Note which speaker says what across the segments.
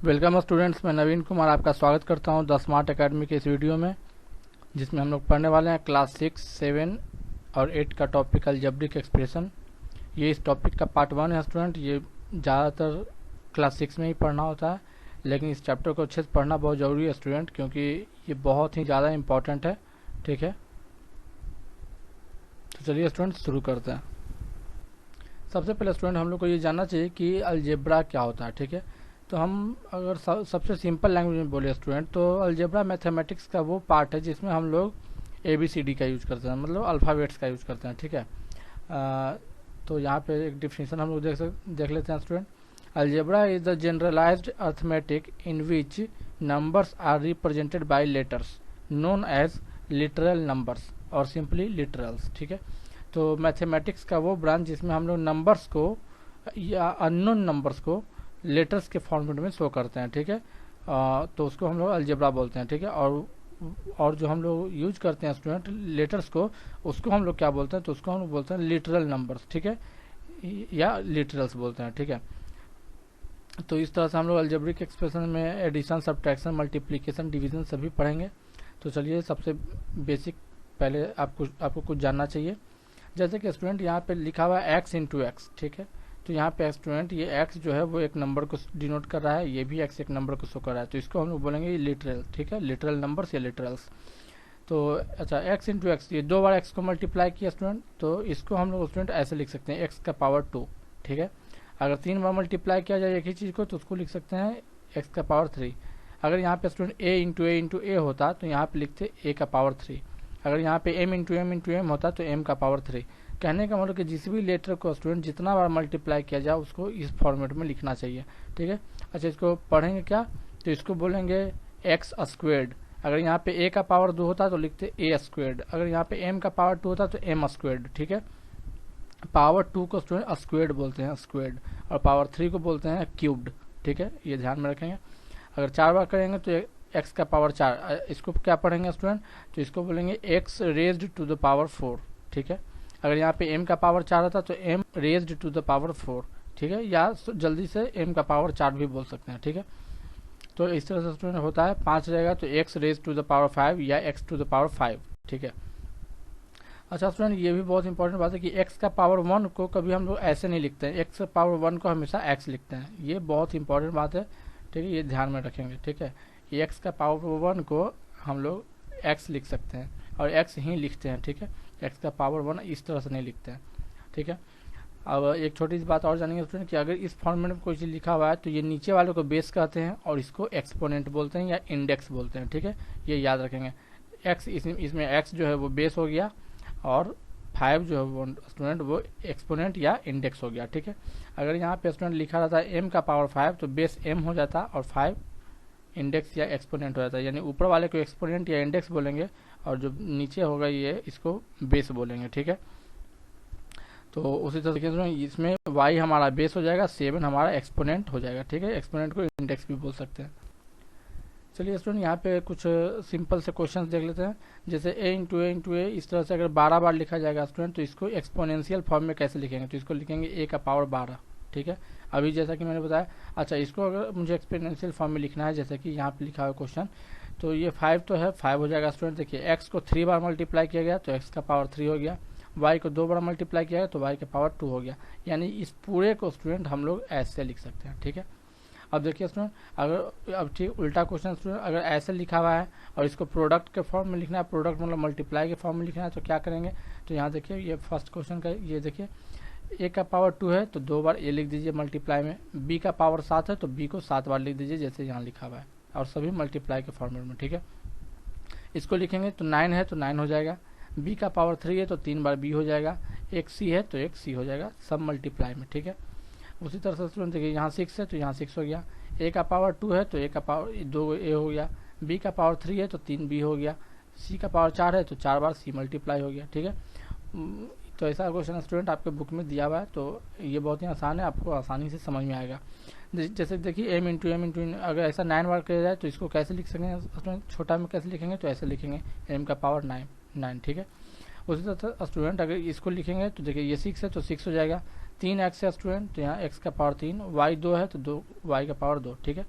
Speaker 1: Welcome students, मैं नवीन कुमार आपका स्वागत करता हूं द स्मार्ट एकेडमी के इस वीडियो में, जिसमें हम लोग पढ़ने वाले हैं क्लास 6, 7 और 8 का टॉपिक अलजेब्रिक एक्सप्रेशन। ये इस टॉपिक का पार्ट 1 है स्टूडेंट। ये ज़्यादातर क्लास 6 में ही पढ़ना होता है, लेकिन इस चैप्टर को अच्छे से पढ़ना बहुत ज़रूरी है स्टूडेंट, क्योंकि ये बहुत ही ज़्यादा इम्पॉर्टेंट है। ठीक है, तो चलिए स्टूडेंट शुरू करते हैं। सबसे पहले स्टूडेंट हम लोग को ये जानना चाहिए कि अलजेब्रा क्या होता है। ठीक है, तो हम अगर सबसे सिंपल लैंग्वेज में बोले स्टूडेंट, तो अलजेब्रा मैथमेटिक्स का वो पार्ट है जिसमें हम लोग ABCD का यूज करते हैं, मतलब अल्फ़ाबेट्स का यूज करते हैं। ठीक है, तो यहाँ पे एक डिफिनेशन हम लोग देख लेते हैं student. Algebra is the generalized arithmetic in which numbers are represented by letters known as literal numbers और सिंपली लिटरल्स। ठीक है, तो मैथमेटिक्स का वो ब्रांच जिसमें हम लोग नंबर्स को या अननोन नंबर्स को लेटर्स के फॉर्मेट में शो करते हैं। ठीक है, तो उसको हम लोग अलजेब्रा बोलते हैं। ठीक है, और जो हम लोग यूज करते हैं स्टूडेंट लेटर्स को, उसको हम लोग क्या बोलते हैं, तो उसको हम लोग बोलते हैं लिटरल नंबर्स। ठीक है, या लिटरल्स बोलते हैं। ठीक है, तो इस तरह से हम लोग अलजेब्रिक एक्सप्रेशन में एडिशन, सब्ट्रैक्शन, मल्टीप्लिकेशन, डिवीजन सभी पढ़ेंगे। तो चलिए सबसे बेसिक पहले आपको कुछ जानना चाहिए। जैसे कि स्टूडेंट यहाँ पे लिखा हुआ है x इंटू एक्स। ठीक है, तो यहाँ पे स्टूडेंट ये x जो है वो एक नंबर को डिनोट कर रहा है, ये भी x एक नंबर को शो कर रहा है, तो इसको हम लोग बोलेंगे लिटरल। ठीक है, लिटरल नंबर्स या लिटरल्स। तो अच्छा, x इंटू एक्स, ये 2 बार x को मल्टीप्लाई किया स्टूडेंट, तो इसको हम लोग स्टूडेंट ऐसे लिख सकते हैं x का पावर 2। ठीक है, अगर 3 बार मल्टीप्लाई किया जाए एक ही चीज़ को, तो उसको लिख सकते हैं x का पावर 3। अगर यहाँ पे स्टूडेंट a इंटू ए होता तो यहाँ पे लिखते a का पावर 3। अगर यहाँ पे m इंटू एम होता तो m का पावर 3। कहने का मतलब कि जिस भी लेटर को स्टूडेंट जितना बार मल्टीप्लाई किया जाए उसको इस फॉर्मेट में लिखना चाहिए। ठीक है, अच्छा इसको पढ़ेंगे क्या, तो इसको बोलेंगे x स्क्वेयर्ड। अगर यहाँ पे a का पावर 2 होता तो लिखते a स्क्वेयर्ड। अगर यहाँ पे m का पावर 2 होता तो m स्क्वेयर्ड। ठीक है, पावर 2 को स्टूडेंट स्क्वेयर्ड बोलते हैं, स्क्वेयर्ड, और पावर 3 को बोलते हैं क्यूब्ड। ठीक है, ये ध्यान में रखेंगे। अगर 4 बार करेंगे तो x का पावर 4, इसको क्या पढ़ेंगे स्टूडेंट, तो इसको बोलेंगे x raised to the power 4। ठीक है, अगर यहाँ पे m का पावर 4 होता तो m raised to the power 4। ठीक है, या जल्दी से m का पावर 4 भी बोल सकते हैं। ठीक है, तो इस तरह से स्टूडेंट होता है। 5 रहेगा तो x raise to the power 5 या x टू द पावर 5। ठीक है, अच्छा स्टूडेंट ये भी बहुत इंपॉर्टेंट बात है कि x का पावर 1 को कभी हम लोग ऐसे नहीं लिखते हैं, x का पावर 1 को हमेशा x लिखते हैं। ये बहुत इंपॉर्टेंट बात है। ठीक है, ये ध्यान में रखेंगे। ठीक है, ये x का पावर 1 को हम लोग x लिख सकते हैं और x ही लिखते हैं। ठीक है, x का पावर 1 इस तरह से नहीं लिखते हैं। ठीक है, अब एक छोटी सी बात और जानेंगे स्टूडेंट कि अगर इस फॉर्मेट में कोई चीज़ लिखा हुआ है तो ये नीचे वाले को बेस कहते हैं और इसको एक्सपोनेंट बोलते हैं या इंडेक्स बोलते हैं। ठीक है, ये याद रखेंगे। x इसमें x जो है वो बेस हो गया और 5 जो है वो स्टूडेंट वो एक्सपोनेंट या इंडेक्स हो गया। ठीक है, अगर यहाँ पे स्टूडेंट लिखा रहता है m का पावर 5 तो बेस m हो जाता और 5 इंडेक्स या एक्सपोनेंट हो जाता है, यानी ऊपर वाले को एक्सपोनेंट या इंडेक्स बोलेंगे और जो नीचे होगा ये इसको बेस बोलेंगे। ठीक है, तो उसी तरीके से इसमें y हमारा बेस हो जाएगा, 7 हमारा एक्सपोनेंट हो जाएगा। ठीक है, एक्सपोनेंट को इंडेक्स भी बोल सकते हैं। चलिए स्टूडेंट यहाँ पे कुछ सिंपल से क्वेश्चंस देख लेते हैं। जैसे a इंटू ए इस तरह से अगर 12 बार लिखा जाएगा स्टूडेंट, तो इसको एक्सपोनेंशियल फॉर्म में कैसे लिखेंगे, तो इसको लिखेंगे a का पावर 12। ठीक है, अभी जैसा कि मैंने बताया। अच्छा, इसको अगर मुझे एक्सपोनेंशियल फॉर्म में लिखना है, जैसे कि यहाँ पे लिखा हुआ क्वेश्चन, तो ये 5 तो है, 5 हो जाएगा स्टूडेंट। देखिए x को 3 बार मल्टीप्लाई किया गया तो x का पावर 3 हो गया, y को 2 बार मल्टीप्लाई किया गया तो y का पावर 2 हो गया, यानी इस पूरे को स्टूडेंट हम लोग ऐसे लिख सकते हैं। ठीक है, अब देखिए स्टूडेंट अगर अब ठीक उल्टा क्वेश्चन स्टूडेंट अगर ऐसे लिखा हुआ है और इसको प्रोडक्ट के फॉर्म में लिखना है, प्रोडक्ट मतलब मल्टीप्लाई के फॉर्म में लिखना है, तो क्या करेंगे, तो यहाँ देखिए ये फर्स्ट क्वेश्चन का ये देखिए a का पावर 2 है तो 2 बार a लिख दीजिए मल्टीप्लाई में, b का पावर 7 है तो b को 7 बार लिख दीजिए जैसे यहाँ लिखा हुआ है, और सभी मल्टीप्लाई के फॉर्मेट में। ठीक है, इसको लिखेंगे तो 9 है तो 9 हो जाएगा, b का पावर 3 है तो 3 बार b हो जाएगा, एक c है तो एक c हो जाएगा, सब मल्टीप्लाई में। ठीक है, उसी तरह से स्टूडेंट देखिए यहाँ 6 है तो यहाँ 6 हो गया, a का पावर 2 है तो a का पावर 2 a हो गया, b का पावर 3 है तो 3 b हो गया, c का पावर 4 है तो 4 बार c मल्टीप्लाई हो गया। ठीक है, तो ऐसा क्वेश्चन स्टूडेंट आपके बुक में दिया हुआ है, तो ये बहुत ही आसान है, आपको आसानी से समझ में आएगा। जैसे देखिए m इंटू अगर ऐसा 9 बार किया जाए तो इसको कैसे लिख सकेंगे स्टूडेंट, छोटा में कैसे लिखेंगे, तो ऐसे लिखेंगे m का पावर 9। ठीक है, उसी तरह स्टूडेंट अगर इसको लिखेंगे तो देखिए ये 6 है तो 6 हो जाएगा, 3x है स्टूडेंट तो यहाँ x का पावर 3, y 2 है तो 2 y का पावर 2। ठीक है,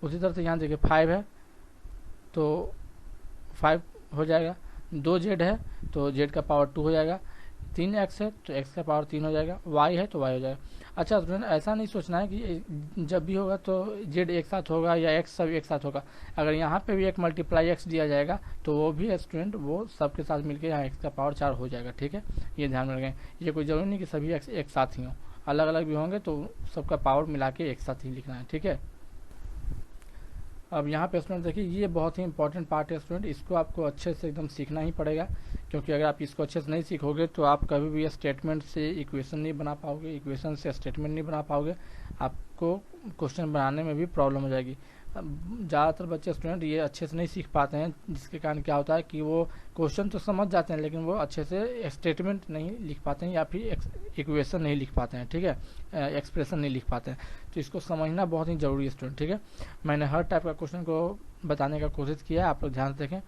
Speaker 1: उसी तरह से यहाँ देखिए 5 है तो 5 हो जाएगा, 2z है तो z का पावर 2 हो जाएगा, 3x है तो x का पावर 3 हो जाएगा, y है तो y हो जाएगा। अच्छा स्टूडेंट, ऐसा नहीं सोचना है कि जब भी होगा तो z एक साथ होगा या x सब एक साथ होगा। अगर यहाँ पे भी एक मल्टीप्लाई x दिया जाएगा तो वो भी स्टूडेंट वो सबके साथ मिलकर यहाँ x का पावर 4 हो जाएगा। ठीक है, ये ध्यान में रखें। ये कोई जरूरी नहीं कि सभी x एक साथ ही हों, अलग अलग भी होंगे तो सबका पावर मिला के एक साथ ही लिखना है। ठीक है, अब यहाँ पे स्टूडेंट देखिए ये बहुत ही इंपॉर्टेंट पार्ट है स्टूडेंट, इसको आपको अच्छे से एकदम सीखना ही पड़ेगा, क्योंकि अगर आप इसको अच्छे से नहीं सीखोगे तो आप कभी भी स्टेटमेंट से इक्वेशन नहीं बना पाओगे, इक्वेशन से स्टेटमेंट नहीं बना पाओगे, आपको क्वेश्चन बनाने में भी प्रॉब्लम हो जाएगी। ज़्यादातर बच्चे स्टूडेंट ये अच्छे से नहीं सीख पाते हैं, जिसके कारण क्या होता है कि वो क्वेश्चन तो समझ जाते हैं लेकिन वो अच्छे से स्टेटमेंट नहीं लिख पाते हैं या फिर इक्वेशन नहीं लिख पाते हैं। ठीक है, एक्सप्रेशन नहीं लिख पाते हैं, तो इसको समझना बहुत ही ज़रूरी है स्टूडेंट। ठीक है, मैंने हर टाइप का क्वेश्चन को बताने का कोशिश किया है, आप लोग ध्यान से देखें।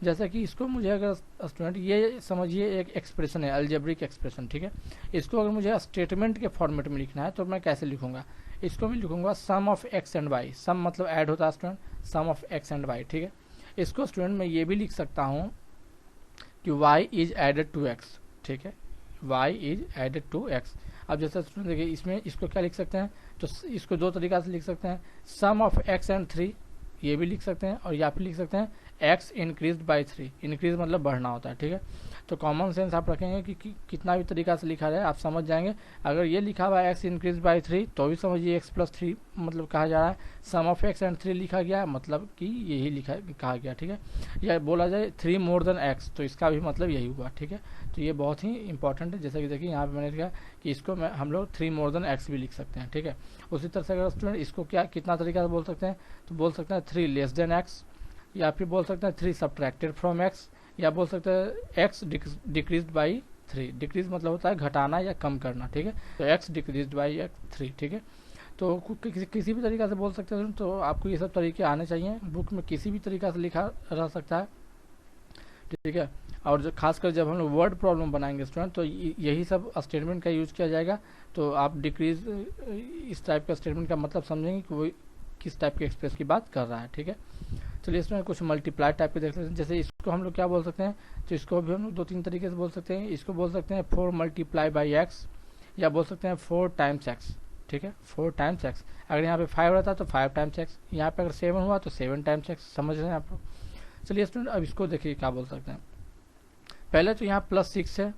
Speaker 1: जैसे कि इसको मुझे अगर स्टूडेंट ये समझिए एक एक्सप्रेशन है, अलजेब्रिक एक्सप्रेशन। ठीक है, इसको अगर मुझे स्टेटमेंट के फॉर्मेट में लिखना है तो मैं कैसे लिखूंगा, इसको मैं लिखूंगा sum of x and y. Sum मतलब ऐड होता है student, sum of x and y. ठीक है, इसको स्टूडेंट मैं ये भी लिख सकता हूँ कि y is added to x। ठीक है, y is added to x। अब जैसे स्टूडेंट देखिए इसमें इसको क्या लिख सकते हैं, तो इसको दो तरीका से लिख सकते हैं, सम ऑफ x एंड 3 ये भी लिख सकते हैं, और या फिर लिख सकते हैं x इंक्रीज बाई 3। इंक्रीज मतलब बढ़ना होता है। ठीक है, तो कॉमन सेंस आप रखेंगे कि कितना भी तरीका से लिखा जाए आप समझ जाएंगे। अगर ये लिखा हुआ है x इंक्रीज बाई 3 तो भी समझिए x प्लस 3 मतलब कहा जा रहा है, सम ऑफ x एंड 3 लिखा गया मतलब कि यही लिखा कहा गया। ठीक है, या बोला जाए 3 मोर देन x तो इसका भी मतलब यही हुआ। ठीक है, तो ये बहुत ही इंपॉर्टेंट है। जैसे कि देखिए यहाँ पे मैंने लिखा कि इसको हम लोग 3 मोर देन x भी लिख सकते हैं। ठीक है, उसी तरह से अगर स्टूडेंट इसको क्या कितना तरीका से बोल सकते हैं, तो बोल सकते हैं 3 लेस देन x, या फिर बोल सकते हैं 3 सब्ट्रैक्टेड फ्रॉम x, या बोल सकते हैं x डिक्रीज बाई 3। डिक्रीज मतलब होता है घटाना या कम करना। ठीक है, तो x डिक्रीज बाई 3। ठीक है, तो किसी भी तरीका से बोल सकते हैं, तो आपको ये सब तरीके आने चाहिए। बुक में किसी भी तरीका से लिखा रह सकता है। ठीक है, और जो खासकर जब हम लोग वर्ड प्रॉब्लम बनाएंगे स्टूडेंट तो यही सब स्टेटमेंट का यूज किया जाएगा। तो आप डिक्रीज इस टाइप का स्टेटमेंट का मतलब समझेंगे कि वो किस टाइप के एक्सप्रेस की बात कर रहा है। ठीक है, चलिए इसमें कुछ मल्टीप्लाई टाइप के देख लेते हैं। जैसे इसको हम लोग क्या बोल सकते हैं, तो इसको भी हम लोग 2-3 तरीके से बोल सकते हैं। इसको बोल सकते हैं 4 मल्टीप्लाई बाई एक्स, या बोल सकते हैं 4 टाइम्स एक्स। ठीक है, 4 टाइम्स एक्स। अगर यहाँ पे 5 रहता तो 5 टाइम्स एक्स, यहाँ पे अगर 7 हुआ तो 7 टाइम्स एक्स। समझ रहे हैं आप लोग। चलिए स्टूडेंट अब इसको देखिए क्या बोल सकते हैं। पहले तो यहाँ प्लस 6 है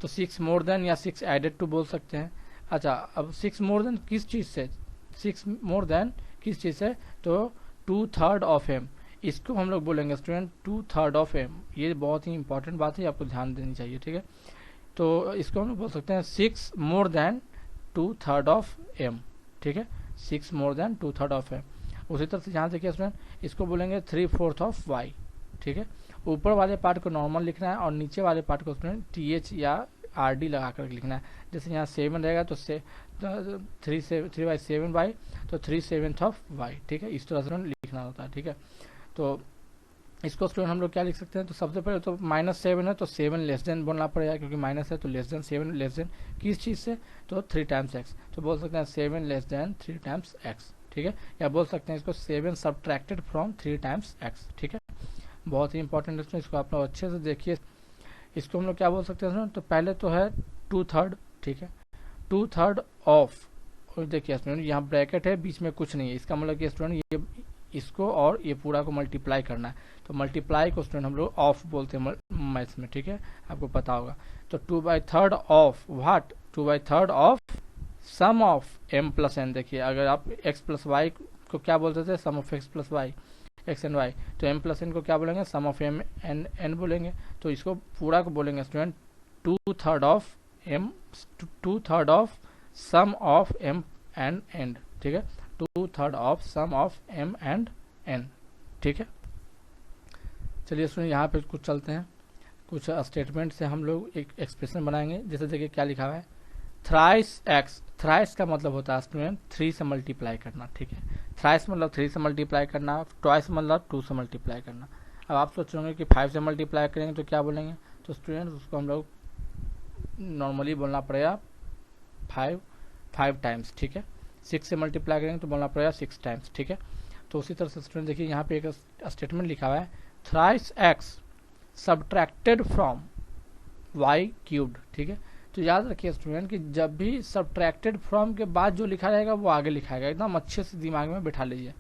Speaker 1: तो 6 मोर देन या 6 एडेड टू बोल सकते हैं। अच्छा, अब 6 मोर देन किस चीज़ से, 6 मोर देन किस चीज़ से, तो 2/3 ऑफ एम। इसको हम लोग बोलेंगे स्टूडेंट 2/3 ऑफ एम। ये बहुत ही इंपॉर्टेंट बात है, आपको ध्यान देनी चाहिए। ठीक है, तो इसको हम लोग बोल सकते हैं 6 मोर देन 2/3 ऑफ एम। ठीक है, 6 मोर देन 2/3 ऑफ एम। उसी तरह से यहाँ देखिए स्टूडेंट इसको बोलेंगे 3/4 ऑफ वाई। ठीक है, ऊपर वाले पार्ट को नॉर्मल लिखना है और नीचे वाले पार्ट को स्टूडेंट TH या RD लगा कर लिखना है। जैसे यहाँ 7 रहेगा तो 3/7 तो 3/7 ऑफ वाई। ठीक है, इस तरह से लिखना होता है। ठीक है, तो इसको स्टूडेंट हम लोग क्या लिख सकते हैं, तो सबसे पहले तो -7 है तो 7 लेस देन बोलना पड़ेगा, क्योंकि माइनस है तो लेस देन। 7 लेस देन किस चीज़ से, तो 3 टाइम्स एक्स। तो बोल सकते हैं 7 लेस देन 3 टाइम्स एक्स। ठीक है, या बोल सकते हैं इसको 7 सब्ट्रैक्टेड फ्रॉम 3 टाइम्स एक्स। ठीक है, बहुत ही इंपॉर्टेंट है, इसको आप लोग अच्छे से देखिए। इसको हम लोग क्या बोल सकते हैं, तो पहले तो है 2/3। ठीक है, 2/3 ऑफ, और देखिए स्टूडेंट यहाँ ब्रैकेट है, बीच में कुछ नहीं है, इसका मतलब कि स्टूडेंट ये इसको और ये पूरा को मल्टीप्लाई करना है। तो मल्टीप्लाई को स्टूडेंट हम लोग ऑफ बोलते हैं मैथ्स में। ठीक है, आपको पता होगा। तो 2/3 of what, 2/3 of sum of m plus n। देखिए अगर आप x प्लस वाई को क्या बोलते थे, sum of x plus y, x and y, तो m प्लस n को क्या बोलेंगे, sum of m and n बोलेंगे। तो इसको पूरा को बोलेंगे student 2/3 of m, 2/3 of sum of m and n। ठीक है, 2/3 of sum of m and n। ठीक है, चलिए सुनिए यहाँ पे कुछ चलते हैं, कुछ स्टेटमेंट से हम लोग एक एक्सप्रेशन बनाएंगे। जैसे देखिए क्या लिखा हुआ है, थ्राइस एक्स। थ्राइस का मतलब होता है स्टूडेंट 3 से मल्टीप्लाई करना। ठीक है, थ्राइस मतलब 3 से मल्टीप्लाई करना, ट्वाइस मतलब 2 से मल्टीप्लाई करना। अब आप सोचोगे कि 5 से मल्टीप्लाई करेंगे तो क्या बोलेंगे, तो स्टूडेंट उसको हम लोग नॉर्मली बोलना पड़ेगा 5 टाइम्स। ठीक है, 6 से मल्टीप्लाई करेंगे तो बोलना पड़ेगा 6 टाइम्स। ठीक है, तो उसी तरह से स्टूडेंट देखिए यहाँ पे एक स्टेटमेंट लिखा हुआ है, thrice x subtracted from y cubed, ठीक है। तो याद रखिए स्टूडेंट कि जब भी सब्ट्रैक्टेड फ्रॉम के बाद जो लिखा रहेगा वो आगे लिखाएगा, एकदम अच्छे से दिमाग में बिठा लीजिए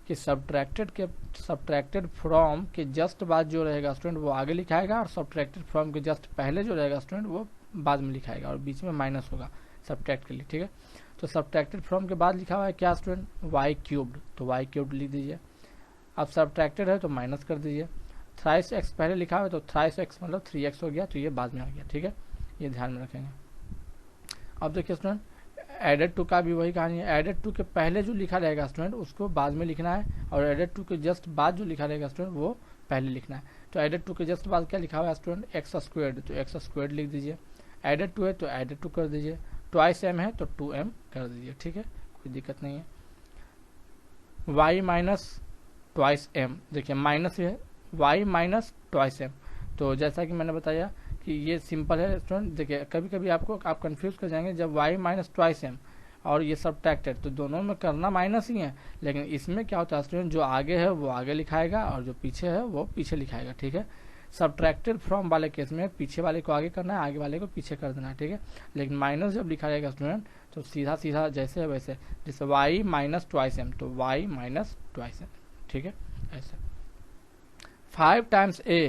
Speaker 1: कि सब्ट्रैक्टेड फ्रॉम के जस्ट बाद जो रहेगा स्टूडेंट वो आगे लिखाएगा, और सब्ट्रैक्टेड फ्रॉम के जस्ट पहले जो रहेगा स्टूडेंट वो बाद में लिखाएगा, और बीच में माइनस होगा सब्ट्रैक्ट के लिए, ठीक है। तो सब्ट्रैक्टेड फ्रॉम के बाद लिखा हुआ है क्या स्टूडेंट, वाई क्यूब्ड, तो वाई क्यूब्ड लिख दीजिए। अब सब्ट्रैक्टेड है तो माइनस कर दीजिए। थ्राइस एक्स पहले लिखा हुआ है तो थ्राइस एक्स मतलब 3x हो गया, तो ये बाद में आ गया, ठीक है, ये ध्यान में रखेंगे। अब देखिए स्टूडेंट एडेड टू का भी वही कहानी है, एडेड टू के पहले जो लिखा रहेगा स्टूडेंट उसको बाद में लिखना है, और एडेड टू के जस्ट बाद जो लिखा रहेगा स्टूडेंट वो पहले लिखना है। तो एडेड टू के जस्ट बाद क्या लिखा हुआ है स्टूडेंट, एक्स स्क्वायर्ड, तो एक्स स्क्वायर्ड लिख दीजिए। एडेड टू है तो एडेड टू कर दीजिए, ट्वाइस एम है तो 2m कर दीजिए, ठीक है, कोई दिक्कत नहीं है। y माइनस ट्वाइस एम, देखिए माइनस है, y माइनस ट्वाइस एम, तो जैसा कि मैंने बताया कि ये सिंपल है स्टूडेंट। देखिए कभी कभी आप कंफ्यूज कर जाएंगे, जब y माइनस ट्वाइस एम और ये सब्ट्रैक्टेड, तो दोनों में करना माइनस ही है, लेकिन इसमें क्या होता है स्टूडेंट, जो आगे है वो आगे लिखाएगा और जो पीछे है वो पीछे लिखाएगा, ठीक है। सब्ट्रैक्टेड फ्रॉम वाले केस में पीछे वाले को आगे करना है, आगे वाले को पीछे कर देना है, ठीक है। लेकिन माइनस जब लिखा रहेगा स्टूडेंट तो सीधा सीधा जैसे है वैसे, जैसे y माइनस ट्वाइस एम तो y माइनस ट्वाइस एम, ठीक है, ऐसे। 5 times a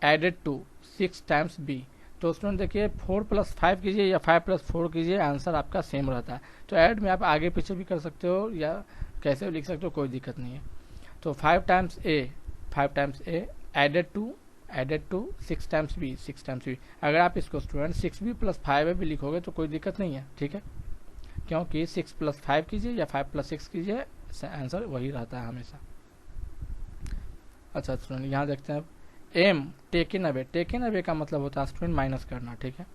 Speaker 1: added to 6 times b, तो स्टूडेंट देखिए 4 प्लस 5 कीजिए या 5 प्लस 4 कीजिए, आंसर आपका सेम रहता है। तो ऐड में आप आगे पीछे भी कर सकते हो या कैसे भी लिख सकते हो, कोई दिक्कत नहीं है। तो 5 times a added to 6 times b, अगर आप इसको स्टूडेंट 6b प्लस 5 भी लिखोगे तो कोई दिक्कत नहीं है, ठीक है, क्योंकि 6 प्लस 5 कीजिए या 5 प्लस 6 कीजिए, आंसर वही रहता है हमेशा। अच्छा स्टूडेंट यहाँ देखते हैं एम टेकन अवे का मतलब होता है स्टूडेंट माइनस करना, ठीक है,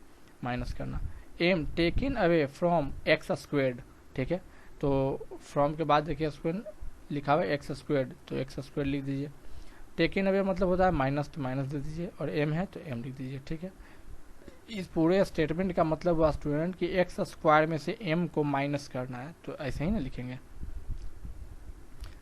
Speaker 1: माइनस करना। Am taken away from x squared, ठीक है, तो फ्रॉम के बाद देखिए स्टूडेंट लिखा हुआ है एक्स स्क्वायर्ड, तो एक्स स्क्वायर्ड लिख दीजिए। टेकन अवे मतलब होता है माइनस, तो माइनस दे दीजिए, और एम है तो एम लिख दीजिए, ठीक है। इस पूरे स्टेटमेंट का मतलब हुआ स्टूडेंट कि एक्स स्क्वायर में से एम को माइनस करना है, तो ऐसे ही ना लिखेंगे।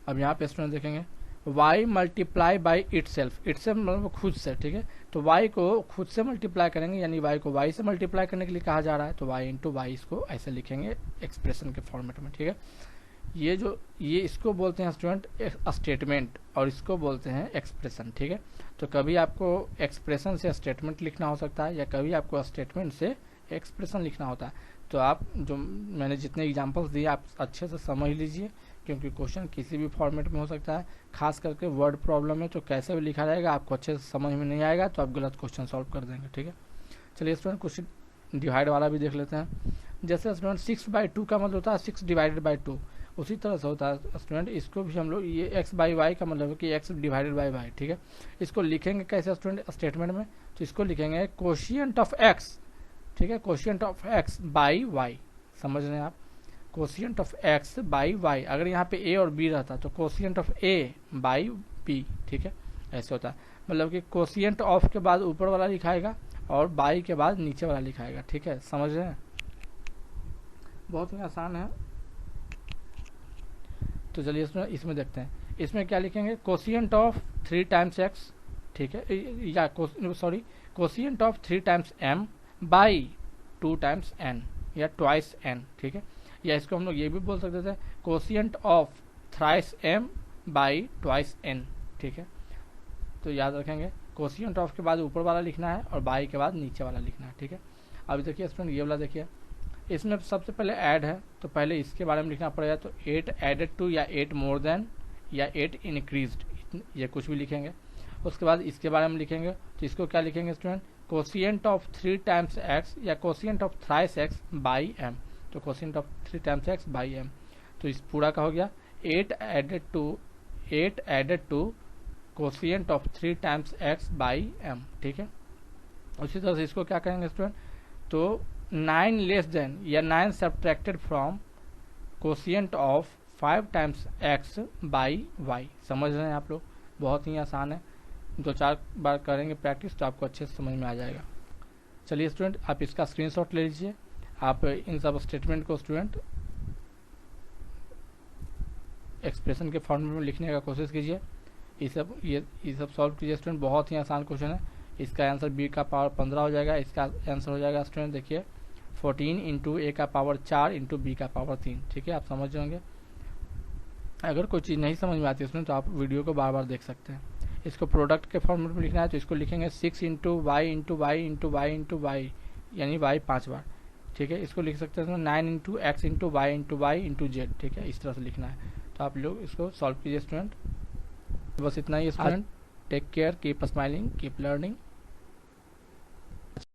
Speaker 1: अब यहाँ पे स्टूडेंट देखेंगे y मल्टीप्लाई बाई इटसेल्फ मतलब खुद से, ठीक है, तो y को खुद से मल्टीप्लाई करेंगे, यानी y को y से मल्टीप्लाई करने के लिए कहा जा रहा है, तो y इंटू वाई इसको ऐसे लिखेंगे एक्सप्रेशन के फॉर्मेट में, ठीक है। ये इसको बोलते हैं स्टूडेंट स्टेटमेंट, और इसको बोलते हैं एक्सप्रेशन, ठीक है। तो कभी आपको एक्सप्रेशन से स्टेटमेंट लिखना हो सकता है, या कभी आपको स्टेटमेंट से एक्सप्रेशन लिखना होता है। तो आप जो मैंने जितने एग्जांपल्स दिए आप अच्छे से समझ लीजिए, क्योंकि क्वेश्चन किसी भी फॉर्मेट में हो सकता है, खास करके वर्ड प्रॉब्लम में तो कैसे भी लिखा रहेगा आपको अच्छे से समझ में नहीं आएगा, तो आप गलत क्वेश्चन सॉल्व कर देंगे, ठीक है। चलिए स्टूडेंट कुछ डिवाइड वाला भी देख लेते हैं। जैसे स्टूडेंट 6/2 का मतलब होता है 6 डिवाइडेड बाई 2, उसी तरह से होता है स्टूडेंट, इसको भी हम लोग ये x बाई वाई का मतलब है कि x डिवाइडेड बाई वाई, ठीक है। इसको लिखेंगे कैसे स्टूडेंट स्टेटमेंट में, तो इसको लिखेंगे कोशिएंट ऑफ x, ठीक है, quotient of x by y, समझ रहे हैं आप, quotient of x by y. अगर यहाँ पे a और b रहता तो quotient of a by b, ठीक है, ऐसे होता है, मतलब कि कोशिएंट ऑफ के बाद ऊपर वाला लिखाएगा और बाई के बाद नीचे वाला लिखाएगा, ठीक है, समझ रहे हैं, बहुत ही आसान है। तो चलिए इसमें देखते हैं, इसमें क्या लिखेंगे, कोशिएंट ऑफ 3 टाइम्स x, ठीक है, या quotient of 3 times m by 2 times n या ट्वाइस n, ठीक है, या इसको हम लोग ये भी बोल सकते थे quotient of thrice m by twice n, ठीक है। तो याद रखेंगे कोशिएंट ऑफ के बाद ऊपर वाला लिखना है और बाई के बाद नीचे वाला लिखना है, ठीक है। अभी देखिए स्टूडेंट ये वाला देखिए, इसमें सबसे पहले ऐड है तो पहले इसके बारे में लिखना पड़ेगा, तो 8 एडेड टू या 8 मोर देन या 8 इंक्रीज्ड, ये कुछ भी लिखेंगे। उसके बाद इसके बारे में लिखेंगे, तो इसको क्या लिखेंगे student, quotient of 3 times x या quotient of thrice x by m, तो quotient of 3 times x by m, तो इस पूरा का हो गया 8 added to quotient of 3 times x by m, ठीक है। उसी तरह से इसको क्या करेंगे स्टूडेंट, तो 9 लेस देन या 9 subtracted from quotient of 5 times x by y, समझ रहे हैं आप लोग, बहुत ही आसान है, 2-4 बार करेंगे प्रैक्टिस तो आपको अच्छे से समझ में आ जाएगा। चलिए स्टूडेंट आप इसका स्क्रीनशॉट ले लीजिए, आप इन सब स्टेटमेंट को स्टूडेंट एक्सप्रेशन के फॉर्मेट में लिखने का कोशिश कीजिए। ये सब सॉल्व कीजिए स्टूडेंट, बहुत ही आसान क्वेश्चन है। इसका आंसर बी का पावर 15 हो जाएगा। इसका आंसर हो जाएगा स्टूडेंट देखिए 14 इंटू ए का पावर 4 इंटू बी का पावर 3। ठीक है, आप समझ जाएंगे। अगर कोई चीज़ नहीं समझ में आती है उसमें तो आप वीडियो को बार बार देख सकते हैं। इसको प्रोडक्ट के फॉर्मेट में लिखना है तो इसको लिखेंगे 6 into y into y into y into y, यानी वाई 5 बार। ठीक है, इसको लिख सकते हैं 9 into x into y into z. ठीक है, इस तरह से लिखना है। तो आप लोग इसको सॉल्व कीजिए स्टूडेंट। बस इतना ही student. Take care, keep smiling, keep learning.